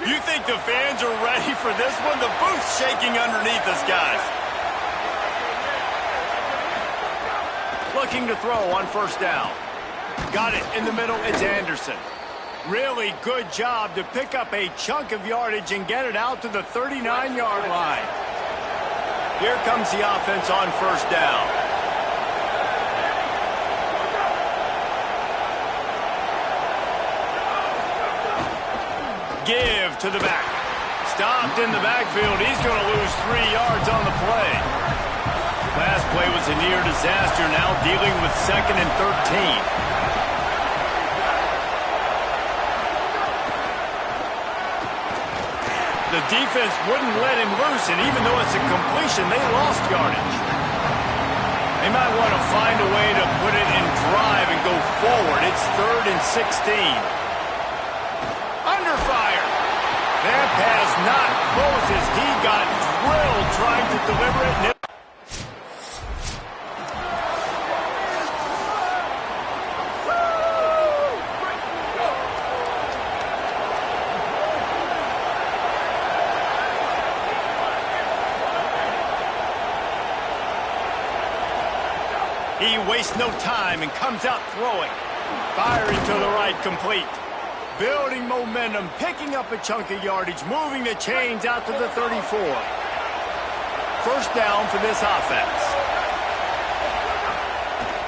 You think the fans are ready for this one? The booth's shaking underneath us, guys. Looking to throw on first down. Got it in the middle. It's Anderson. Really good job to pick up a chunk of yardage and get it out to the 39-yard line. Here comes the offense on first down. Give to the back. Stopped in the backfield. He's going to lose 3 yards on the play. Last play was a near disaster. Now dealing with 2nd and 13. The defense wouldn't let him loose, and even though it's a completion, they lost yardage. They might want to find a way to put it in drive and go forward. It's 3rd and 16. Under fire. That pass not close as he got drilled trying to deliver it. He wastes no time and comes out throwing. Firing to the right, complete. Building momentum, picking up a chunk of yardage, moving the chains out to the 34. First down for this offense.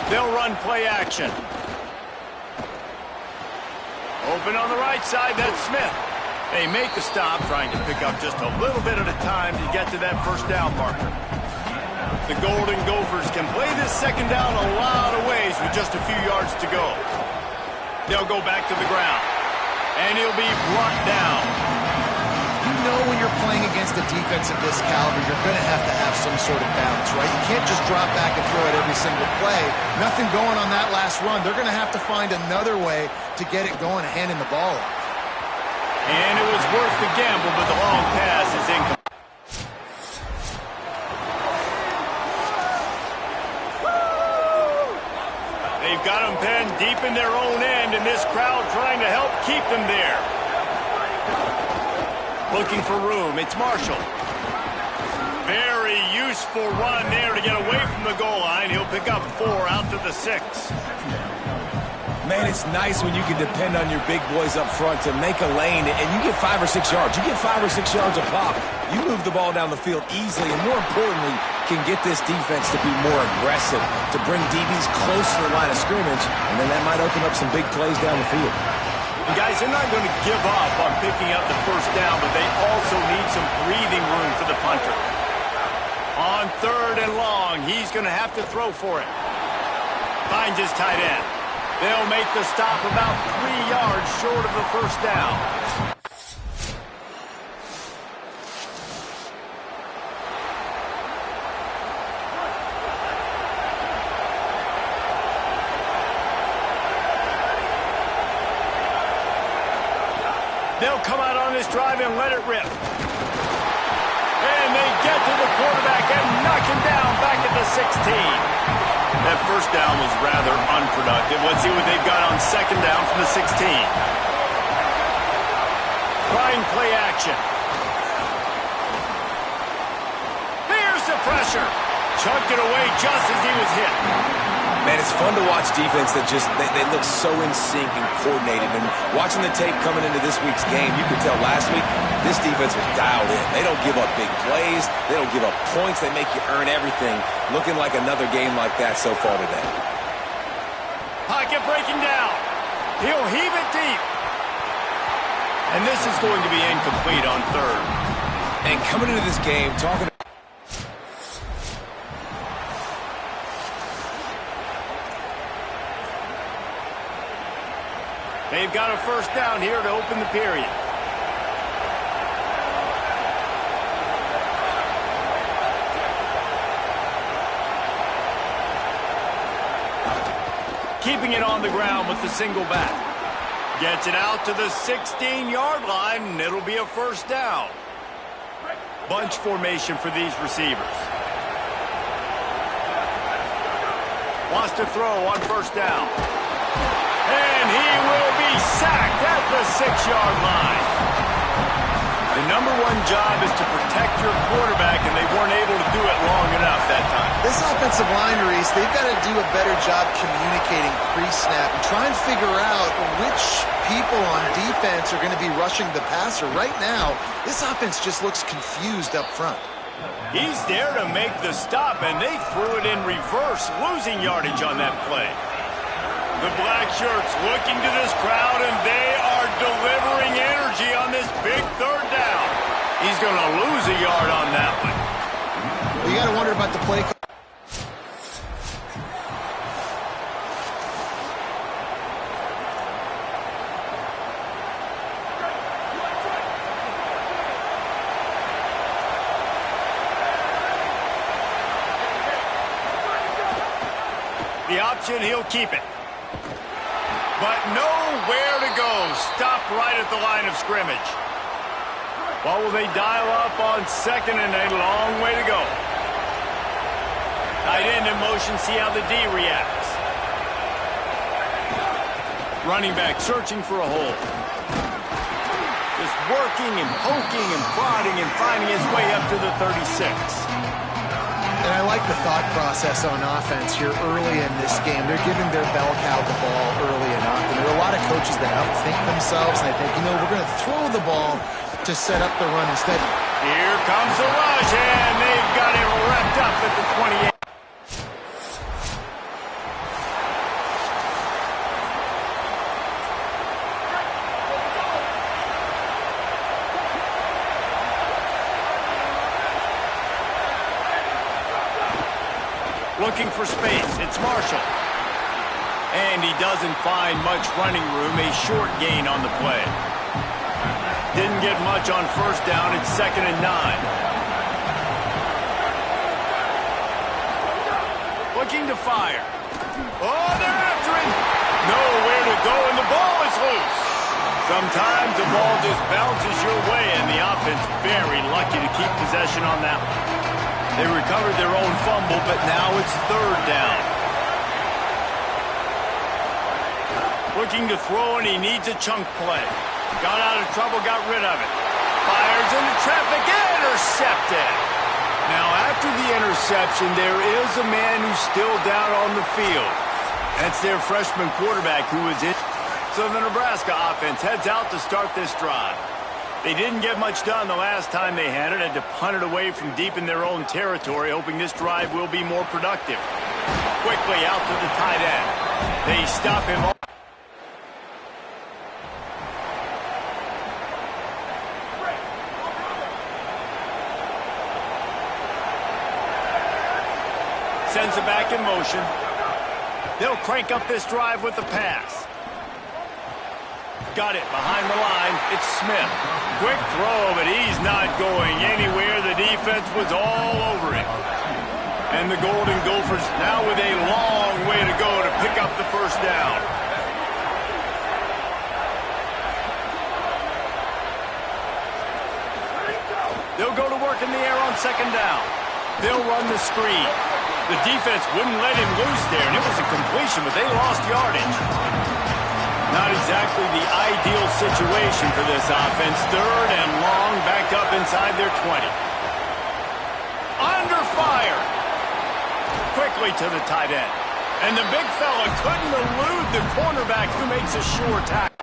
They'll run play action. Open on the right side, that's Smith. They make the stop, trying to pick up just a little bit at a time to get to that first down marker. The Golden Gophers can play this second down a lot of ways with just a few yards to go. They'll go back to the ground, and he'll be brought down. You know when you're playing against a defense of this caliber, you're going to have some sort of balance, right? You can't just drop back and throw it every single play. Nothing going on that last run. They're going to have to find another way to get it going and handing the ball off. And it was worth the gamble, but the long pass is incomplete. They've got them penned deep in their own end, and this crowd trying to help keep them there. Looking for room. It's Marshall. Very useful run there to get away from the goal line. He'll pick up 4 out to the 6. Man, it's nice when you can depend on your big boys up front to make a lane, and you get 5 or 6 yards. You get 5 or 6 yards a pop. You move the ball down the field easily, and more importantly, can get this defense to be more aggressive, to bring DBs close to the line of scrimmage, and then that might open up some big plays down the field. And guys, they're not going to give up on picking up the first down, but they also need some breathing room for the punter. On 3rd and long, he's going to have to throw for it. Finds his tight end. They'll make the stop about 3 yards short of the first down. They'll come out on this drive and let it rip. And they get to the quarterback and knock him down back at the 16. That first down was rather unproductive. Let's see what they've got on second down from the 16. Trying play action. Here's the pressure. Chucked it away just as he was hit. Man, it's fun to watch defense that just, they look so in sync and coordinated. And watching the tape coming into this week's game, you could tell last week, this defense was dialed in. They don't give up big plays. They don't give up points. They make you earn everything. Looking like another game like that so far today. Pocket breaking down. He'll heave it deep. And this is going to be incomplete on 3rd. And coming into this game, talking They've got a first down here to open the period. Keeping it on the ground with the single back. Gets it out to the 16-yard line, and it'll be a first down. Bunch formation for these receivers. Wants to throw on first down. And he will be sacked at the 6-yard line. #1 job is to protect your quarterback, and they weren't able to do it long enough that time. This offensive line, Reese, they've got to do a better job communicating pre-snap and try and figure out which people on defense are going to be rushing the passer. Right now, this offense just looks confused up front. He's there to make the stop, and they threw it in reverse, losing yardage on that play. The black shirts looking to this crowd, and they are delivering energy on this big 3rd down. He's going to lose a yard on that one. Well, you got to wonder about the play. The option, he'll keep it. But nowhere to go. Stopped right at the line of scrimmage. What will they dial up on 2nd and a long way to go? Tight end in motion, see how the D reacts. Running back searching for a hole. Just working and poking and prodding and finding his way up to the 36. And I like the thought process on offense here early in this game. They're giving their bell cow the ball early enough. And there are a lot of coaches that outthink themselves, and they think, you know, we're going to throw the ball to set up the run instead. Here comes the rush, and they've got it wrapped up at the 28. Looking for space, it's Marshall. And he doesn't find much running room, a short gain on the play. Didn't get much on 1st down, it's 2nd and 9. Looking to fire. Oh, they're after him! Nowhere to go, and the ball is loose. Sometimes the ball just bounces your way, and the offense very lucky to keep possession on that one. They recovered their own fumble, but now it's 3rd down. Looking to throw, and he needs a chunk play. Got out of trouble, got rid of it. Fires into traffic, intercepted. Now, after the interception, there is a man who's still down on the field. That's their freshman quarterback who is in. So the Nebraska offense heads out to start this drive. They didn't get much done the last time they had it, had to punt it away from deep in their own territory, hoping this drive will be more productive. Quickly out to the tight end. They stop him. Sends it back in motion. They'll crank up this drive with the pass. Got it behind the line. It's Smith. Quick throw, but he's not going anywhere. The defense was all over him. And the Golden Gophers now with a long way to go to pick up the 1st down. They'll go to work in the air on 2nd down. They'll run the screen. The defense wouldn't let him loose there, and it was a completion, but they lost yardage. Not exactly the ideal situation for this offense. 3rd and long, back up inside their 20. Under fire. Quickly to the tight end. And the big fella couldn't elude the cornerback who makes a sure tackle.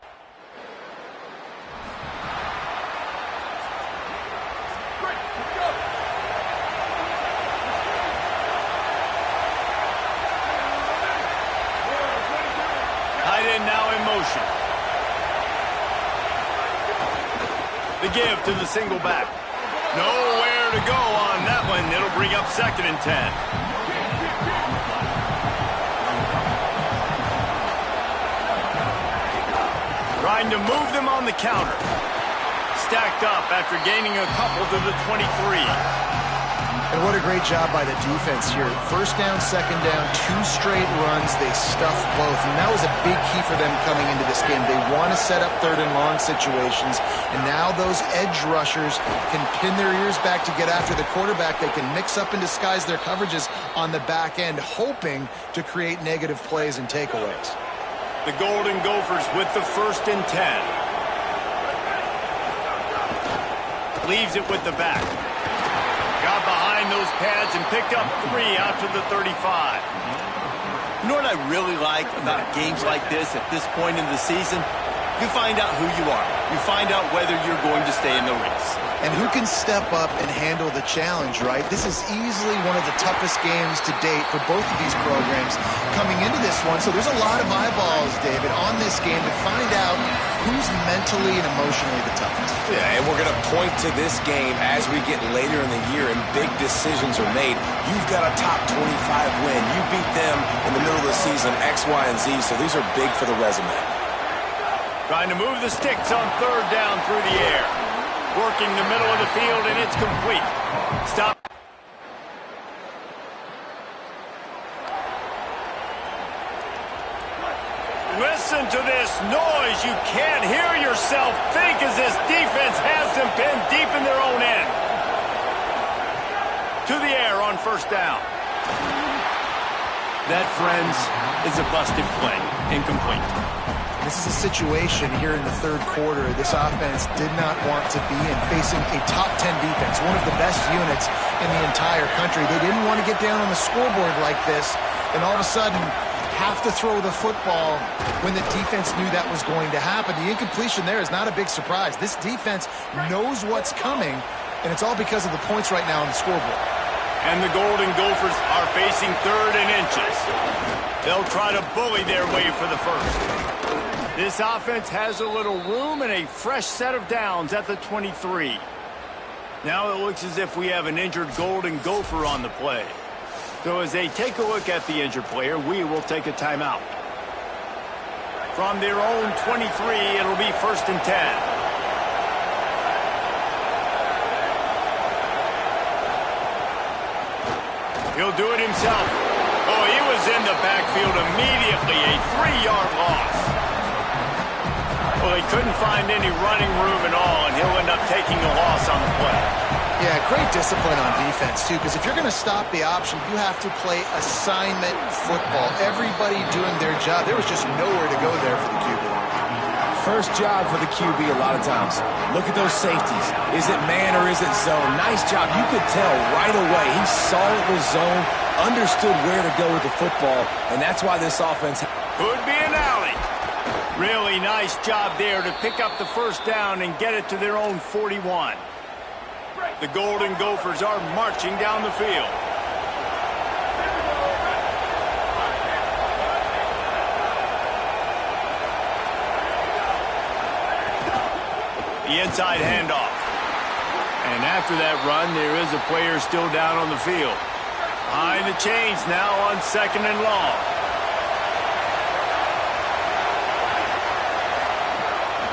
Now in motion. The give to the single back. Nowhere to go on that one. It'll bring up 2nd and 10. Trying to move them on the counter. Stacked up after gaining a couple to the 23. And what a great job by the defense here. 1st down, 2nd down, 2 straight runs. They stuffed both. And that was a big key for them coming into this game. They want to set up 3rd and long situations. And now those edge rushers can pin their ears back to get after the quarterback. They can mix up and disguise their coverages on the back end, hoping to create negative plays and takeaways. The Golden Gophers with the 1st and 10. Leaves it with the back. Got behind those pads and picked up 3 out to the 35. You know what I really like about games like this at this point in the season? You find out who you are. You find out whether you're going to stay in the race. And who can step up and handle the challenge, right? This is easily one of the toughest games to date for both of these programs coming into this one. So there's a lot of eyeballs, David, on this game to find out who's mentally and emotionally the toughest. Yeah, and we're going to point to this game as we get later in the year and big decisions are made. You've got a top 25 win. You beat them in the middle of the season, X, Y, and Z, so these are big for the resume. Trying to move the sticks on 3rd down through the air. Working the middle of the field, and it's complete. Stop. Listen to this noise. You can't hear yourself think as this defense has them pinned deep in their own end. To the air on 1st down. That, friends, is a busted play. Incomplete. This is a situation here in the 3rd quarter this offense did not want to be in, facing a top 10 defense, one of the best units in the entire country. They didn't want to get down on the scoreboard like this and all of a sudden have to throw the football when the defense knew that was going to happen. The incompletion there is not a big surprise. This defense knows what's coming, and it's all because of the points right now on the scoreboard. And the Golden Gophers are facing 3rd and inches. They'll try to bully their way for the first. This offense has a little room and a fresh set of downs at the 23. Now it looks as if we have an injured Golden Gopher on the play. So as they take a look at the injured player, we will take a timeout. From their own 23, it'll be 1st and 10. He'll do it himself. Oh, he was in the backfield immediately. A 3-yard loss. Well, he couldn't find any running room at all, and he'll end up taking a loss on the play. Yeah, great discipline on defense, too, because if you're going to stop the option, you have to play assignment football. Everybody doing their job. There was just nowhere to go there for the QB. First job for the QB a lot of times. Look at those safeties. Is it man or is it zone? Nice job. You could tell right away. He saw it was zone, understood where to go with the football, and that's why this offense... Could be an alley. Really nice job there to pick up the 1st down and get it to their own 41. The Golden Gophers are marching down the field. The inside handoff. And after that run, there is a player still down on the field. Behind the chains now on 2nd and long.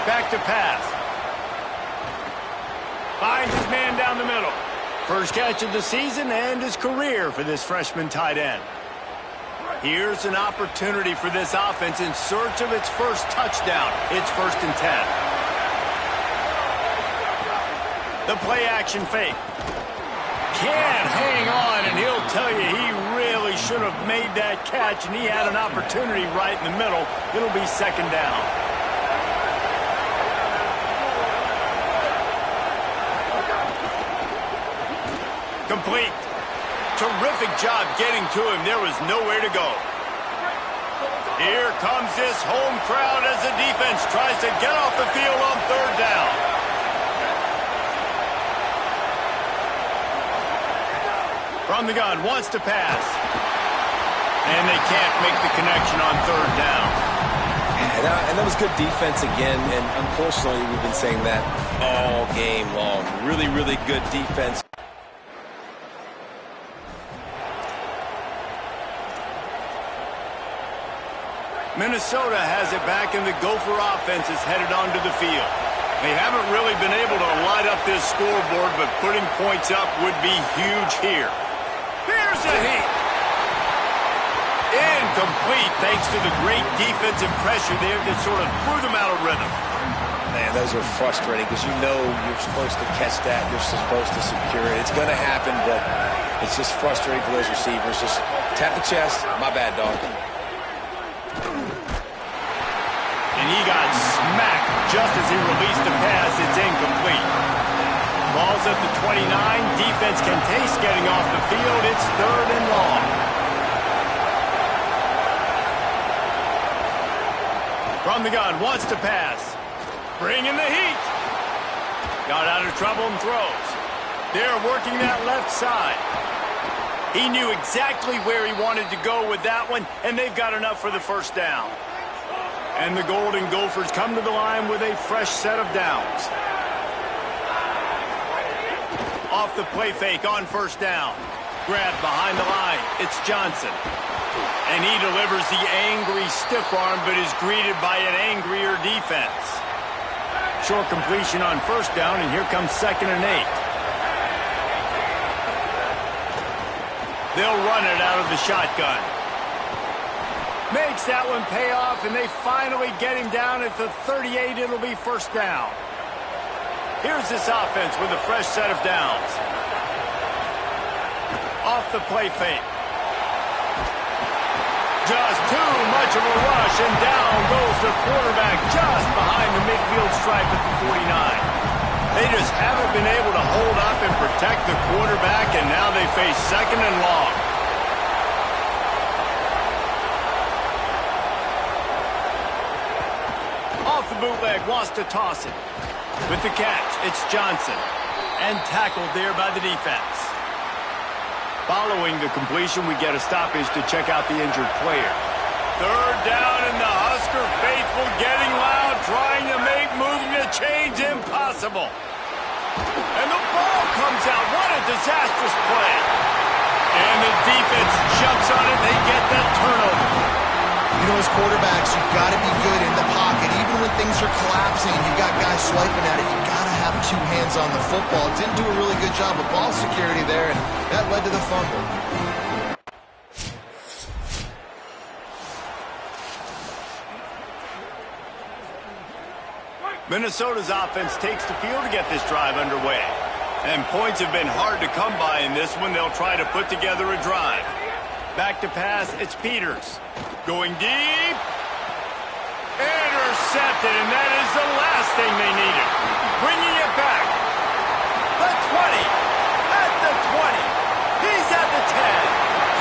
Back to pass. Finds his man down the middle. First catch of the season and his career for this freshman tight end. Here's an opportunity for this offense in search of its first touchdown. It's 1st and 10. The play action fake. Can't hang on, and he'll tell you he really should have made that catch, and he had an opportunity right in the middle. It'll be 2nd down. Complete. Terrific job getting to him. There was nowhere to go. Here comes this home crowd as the defense tries to get off the field on 3rd down. From the gun, wants to pass. And they can't make the connection on 3rd down. And that was good defense again, and unfortunately we've been saying that all game long. Really, really good defense. Minnesota has it back, and the Gopher offense is headed onto the field. They haven't really been able to light up this scoreboard, but putting points up would be huge here. Here's a heat. Incomplete, thanks to the great defensive pressure there that sort of threw them out of rhythm. Man, those are frustrating because you know you're supposed to catch that. You're supposed to secure it. It's going to happen, but it's just frustrating for those receivers. Just tap the chest. My bad, dog. And he got smacked just as he released the pass. It's incomplete. Ball's at the 29. Defense can taste getting off the field. It's 3rd and long. From the gun, wants to pass. Bringing the heat. Got out of trouble and throws. They're working that left side. He knew exactly where he wanted to go with that one, and they've got enough for the first down. And the Golden Gophers come to the line with a fresh set of downs. Off the play fake on first down. Grab behind the line. It's Johnson. And he delivers the angry stiff arm, but is greeted by an angrier defense. Short completion on first down, and here comes 2nd and 8. They'll run it out of the shotgun. Makes that one pay off, and they finally get him down at the 38. It'll be first down. Here's this offense with a fresh set of downs. Off the play fake. Just too much of a rush, and down goes the quarterback just behind the midfield stripe at the 49. They just haven't been able to hold up and protect the quarterback, and now they face 2nd and long. Off the bootleg, wants to toss it. With the catch, it's Johnson. And tackled there by the defense. Following the completion, we get a stoppage to check out the injured player. 3rd down, and the Husker faithful getting loud, trying to make moving the chains impossible. And the ball comes out. What a disastrous play. And the defense jumps on it. They get that turnover. You know, as quarterbacks, you've got to be good in the pocket. Even when things are collapsing and you've got guys swiping at it, you've got to have 2 hands on the football. Didn't do a really good job of ball security there, and that led to the fumble. Minnesota's offense takes the field to get this drive underway. And points have been hard to come by in this one. They'll try to put together a drive. Back to pass, it's Peters. Going deep. Intercepted, and that is the last thing they needed. Bringing it back. The 20. At the 20. He's at the 10.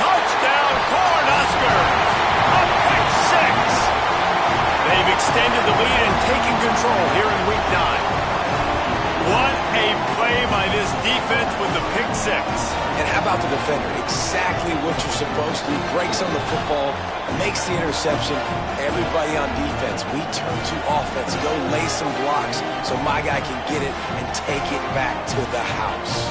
Touchdown, Cornhuskers. A pick 6. They've extended the lead and taken control here in Week 9. What a play by this defense with the pick 6. And how about the defender? Exactly what you're supposed to. Breaks on the football, makes the interception. Everybody on defense, we turn to offense. Go lay some blocks so my guy can get it and take it back to the house.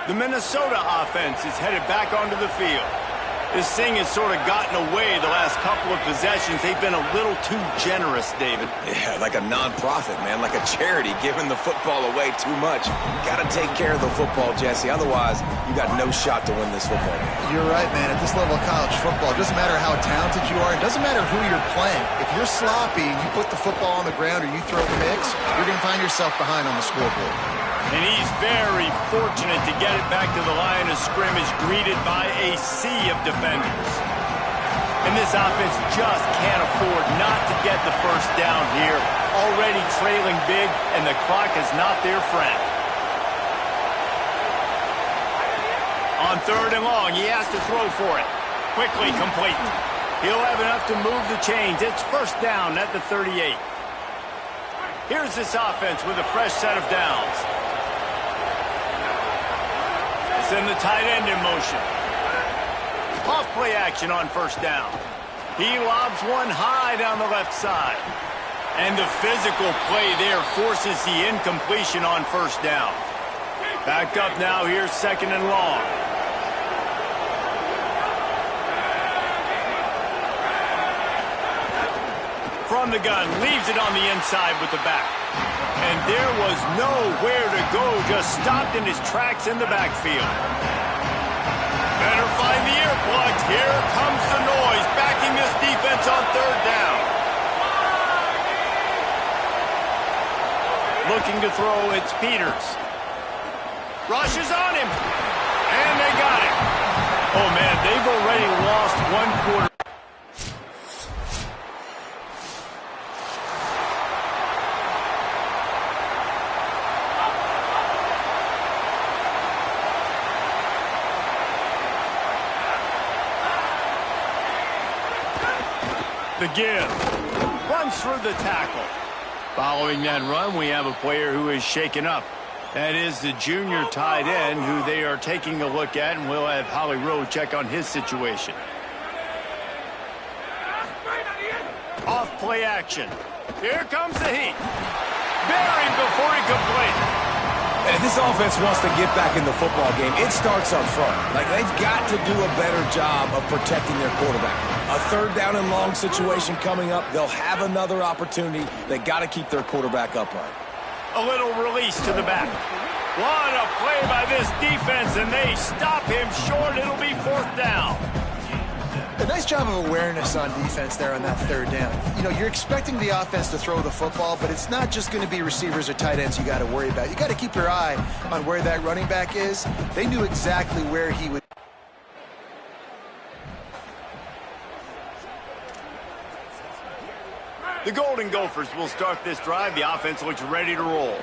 The Minnesota offense is headed back onto the field. This thing has sort of gotten away the last couple of possessions. They've been a little too generous, David. Yeah, like a non-profit, man, like a charity giving the football away too much. Got to take care of the football, Jesse. Otherwise, you got no shot to win this football game. You're right, man. At this level of college football, it doesn't matter how talented you are. It doesn't matter who you're playing. If you're sloppy and you put the football on the ground or you throw picks, you're going to find yourself behind on the scoreboard. And he's very fortunate to get it back to the line of scrimmage, greeted by a sea of defenders. And this offense just can't afford not to get the first down here. Already trailing big, and the clock is not their friend. On 3rd and long, he has to throw for it. Quickly complete. He'll have enough to move the chains. It's first down at the 38. Here's this offense with a fresh set of downs. send the tight end in motion. Off play action on first down. He lobs one high down the left side. And the physical play there forces the incompletion on first down. Back up now, here's second and long. From the gun, leaves it on the inside with the back. And there was nowhere to go, just stopped in his tracks in the backfield. Better find the earplugs. Here comes the noise, backing this defense on third down. Looking to throw, it's Peters. Rushes on him. And they got him. Oh, man, they've already lost one quarter. The give. Runs through the tackle. Following that run, we have a player who is shaken up. That is the junior tight end who they are taking a look at, and we'll have Holly Rowe check on his situation. Off play action. Here comes the heat. Buried before he could blink. And if this offense wants to get back in the football game, it starts up front. Like, they've got to do a better job of protecting their quarterback. A third down and long situation coming up. They'll have another opportunity. They got to keep their quarterback upright. A little release to the back. What a play by this defense, and they stop him short. It'll be fourth down. A nice job of awareness on defense there on that third down. You know, you're expecting the offense to throw the football, but it's not just going to be receivers or tight ends you got to worry about. You got to keep your eye on where that running back is. They knew exactly where he would. The Golden Gophers will start this drive. The offense looks ready to roll.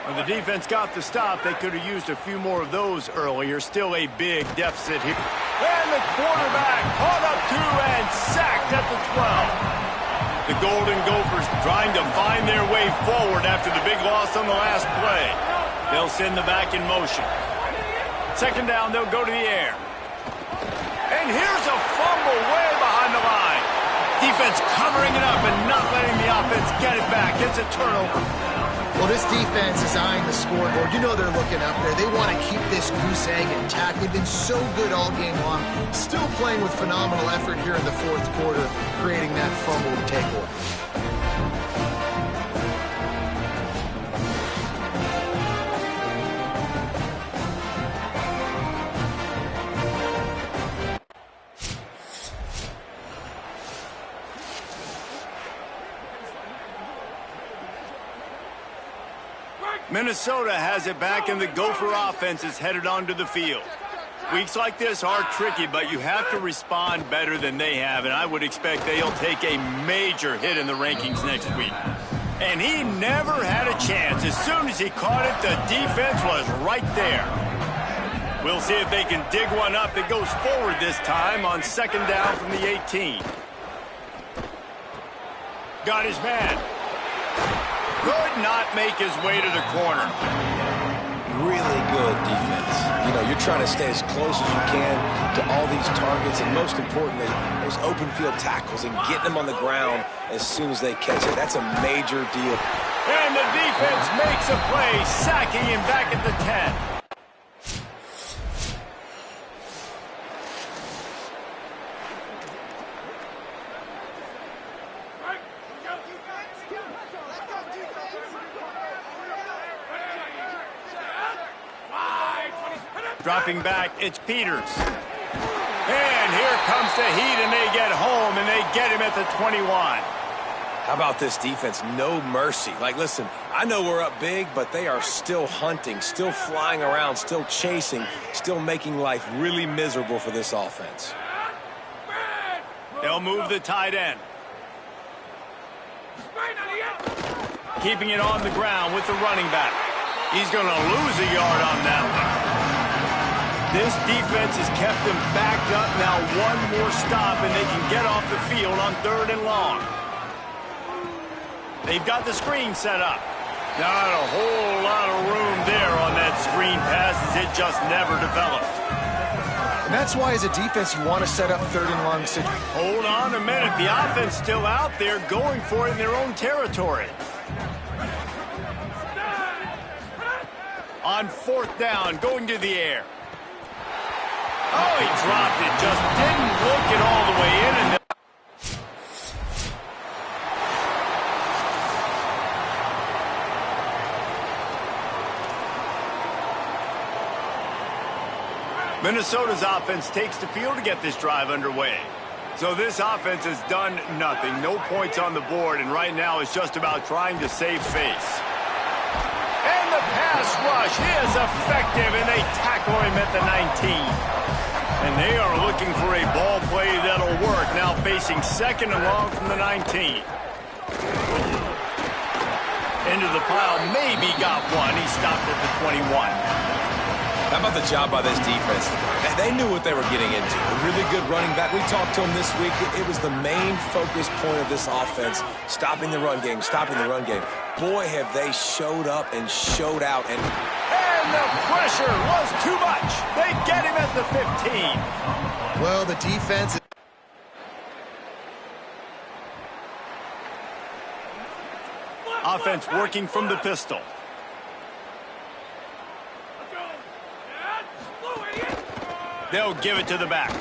When the defense got the stop, they could have used a few more of those earlier. Still a big deficit here. And the quarterback caught up to and sacked at the 12. The Golden Gophers trying to find their way forward after the big loss on the last play. They'll send the back in motion. Second down, they'll go to the air. And here's a fumble way behind the line. Defense covering it up and not letting the offense get it back. It's a turnover. Well, this defense is eyeing the scoreboard. You know they're looking up there. They want to keep this goose egg intact. They've been so good all game long. Still playing with phenomenal effort here in the fourth quarter, creating that fumble takeaway. Minnesota has it back, and the Gopher offense is headed onto the field. Weeks like this are tricky, but you have to respond better than they have, and I would expect they'll take a major hit in the rankings next week. And he never had a chance. As soon as he caught it, the defense was right there. We'll see if they can dig one up that goes forward this time on second down from the 18. Got his man. Could not make his way to the corner. Really good defense. You know, you're trying to stay as close as you can to all these targets, and most importantly, those open field tackles and getting them on the ground as soon as they catch it. That's a major deal. And the defense makes a play, sacking him back at the 10. Dropping back, it's Peters. And here comes the heat, and they get home, and they get him at the 21. How about this defense? No mercy. Like, listen, I know we're up big, but they are still hunting, still flying around, still chasing, still making life really miserable for this offense. They'll move the tight end. Keeping it on the ground with the running back. He's going to lose a yard on that one. This defense has kept them backed up. Now one more stop, and they can get off the field on third and long. They've got the screen set up. Not a whole lot of room there on that screen pass as it just never developed. And that's why, as a defense, you want to set up third and long situations. Hold on a minute. The offense still out there going for it in their own territory. On fourth down, going to the air. Oh, he dropped it. Just didn't look it all the way in. And Minnesota's offense takes the field to get this drive underway. So this offense has done nothing. No points on the board, and right now it's just about trying to save face. And the pass rush is effective, and they tackle him at the 19. And they are looking for a ball play that'll work, now facing second and long from the 19. Into the pile, maybe got one. He stopped at the 21. How about the job by this defense? They knew what they were getting into. A really good running back. We talked to him this week. It was the main focus point of this offense, stopping the run game, stopping the run game. Boy, have they showed up and showed out. And the pressure was too much. They get him at the 15. Well, the defense... Offense working from the pistol. They'll give it to the back.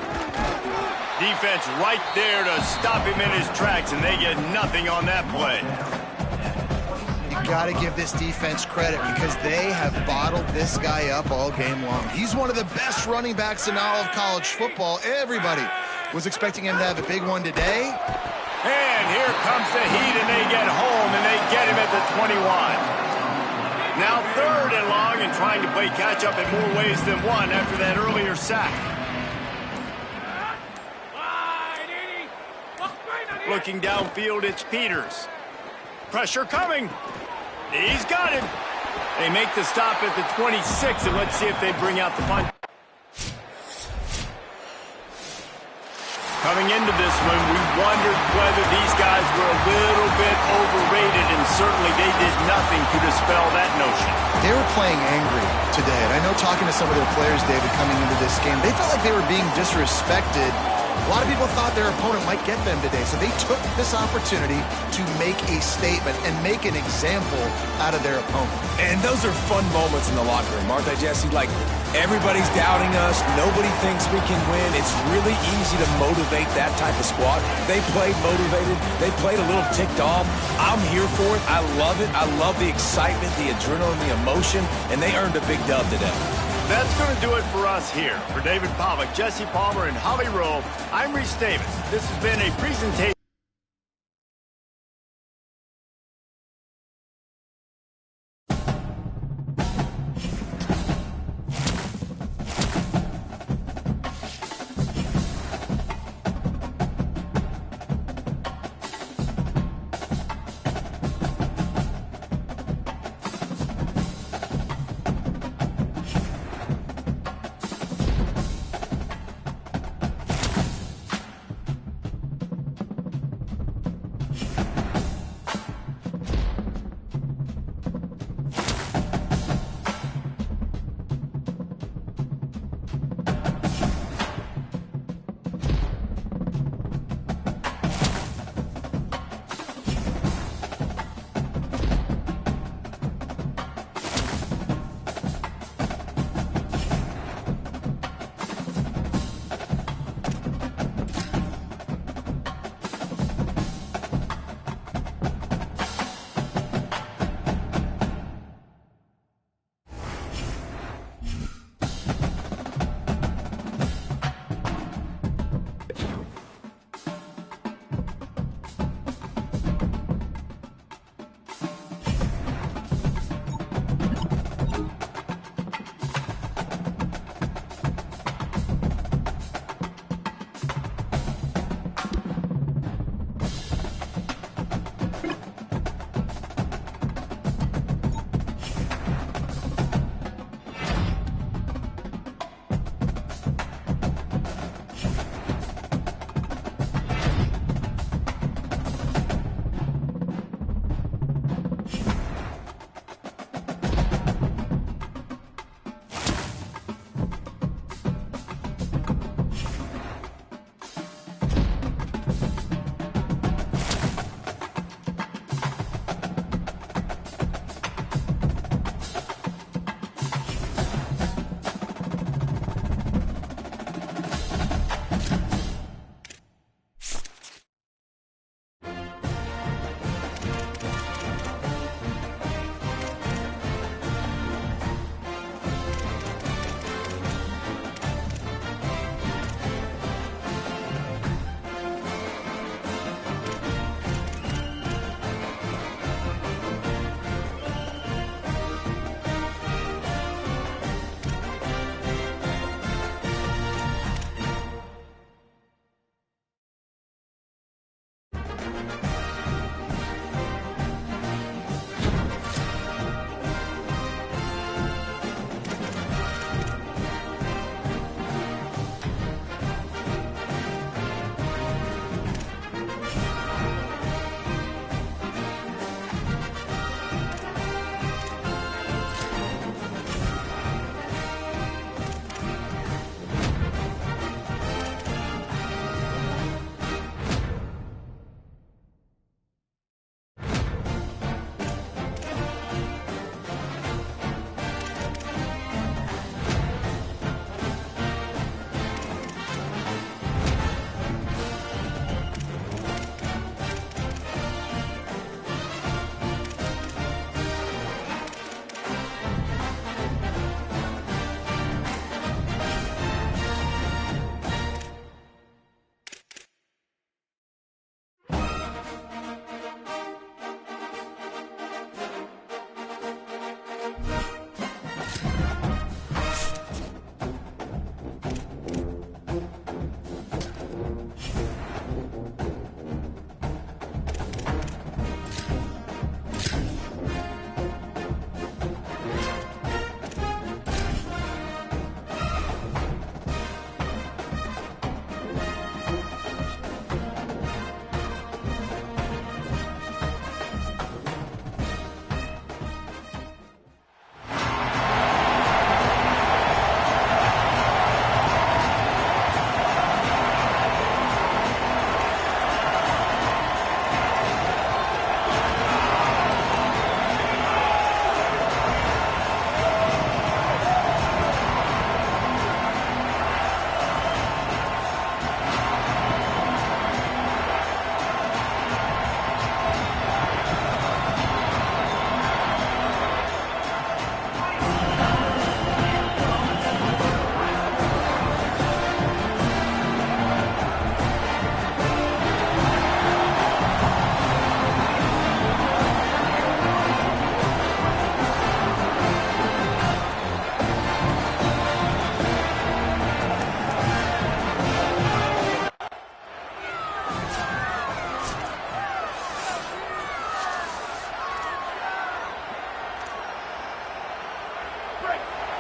Defense right there to stop him in his tracks, and they get nothing on that play. You got to give this defense credit because they have bottled this guy up all game long. He's one of the best running backs in all of college football. Everybody was expecting him to have a big one today. And here comes the heat, and they get home, and they get him at the 21. Now third and long and trying to play catch-up in more ways than one after that earlier sack. Looking downfield, it's Peters. Pressure coming. He's got him. They make the stop at the 26, and let's see if they bring out the punt. Coming into this one, we wondered whether these guys were a little bit overrated, and certainly they did nothing to dispel that notion. They were playing angry today, and I know talking to some of their players, David, coming into this game, they felt like they were being disrespected. A lot of people thought their opponent might get them today, so they took this opportunity to make a statement and make an example out of their opponent. And those are fun moments in the locker room, aren't they, Jesse? Like, everybody's doubting us. Nobody thinks we can win. It's really easy to motivate that type of squad. They played motivated. They played a little ticked off. I'm here for it. I love it. I love the excitement, the adrenaline, the emotion, and they earned a big dub today. That's going to do it for us here. For David Pollack, Jesse Palmer, and Holly Rowe, I'm Reese Davis. This has been a presentation.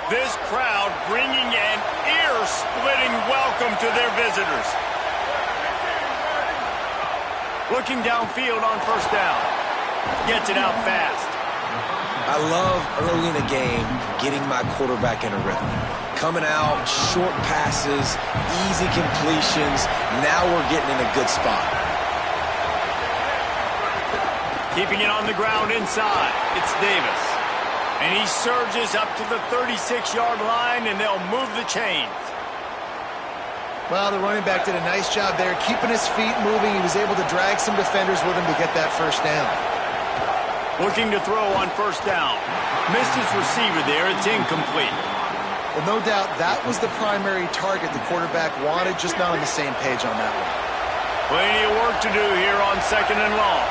This crowd bringing an ear-splitting welcome to their visitors. Looking downfield on first down. Gets it out fast. I love early in a game getting my quarterback in a rhythm. Coming out, short passes, easy completions. Now we're getting in a good spot. Keeping it on the ground inside. It's Davis. And he surges up to the 36-yard line, and they'll move the chains. Well, the running back did a nice job there, keeping his feet moving. He was able to drag some defenders with him to get that first down. Looking to throw on first down. Missed his receiver there. It's incomplete. Well, no doubt that was the primary target the quarterback wanted, just not on the same page on that one. Plenty of work to do here on second and long.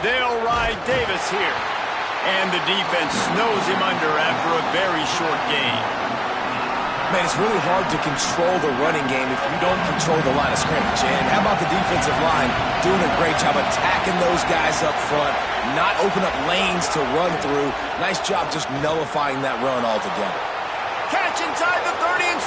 They'll ride Davis here. And the defense snows him under after a very short gain. Man, it's really hard to control the running game if you don't control the line of scrimmage. And how about the defensive line doing a great job attacking those guys up front, not open up lanes to run through. Nice job just nullifying that run altogether. Catch inside the 30 and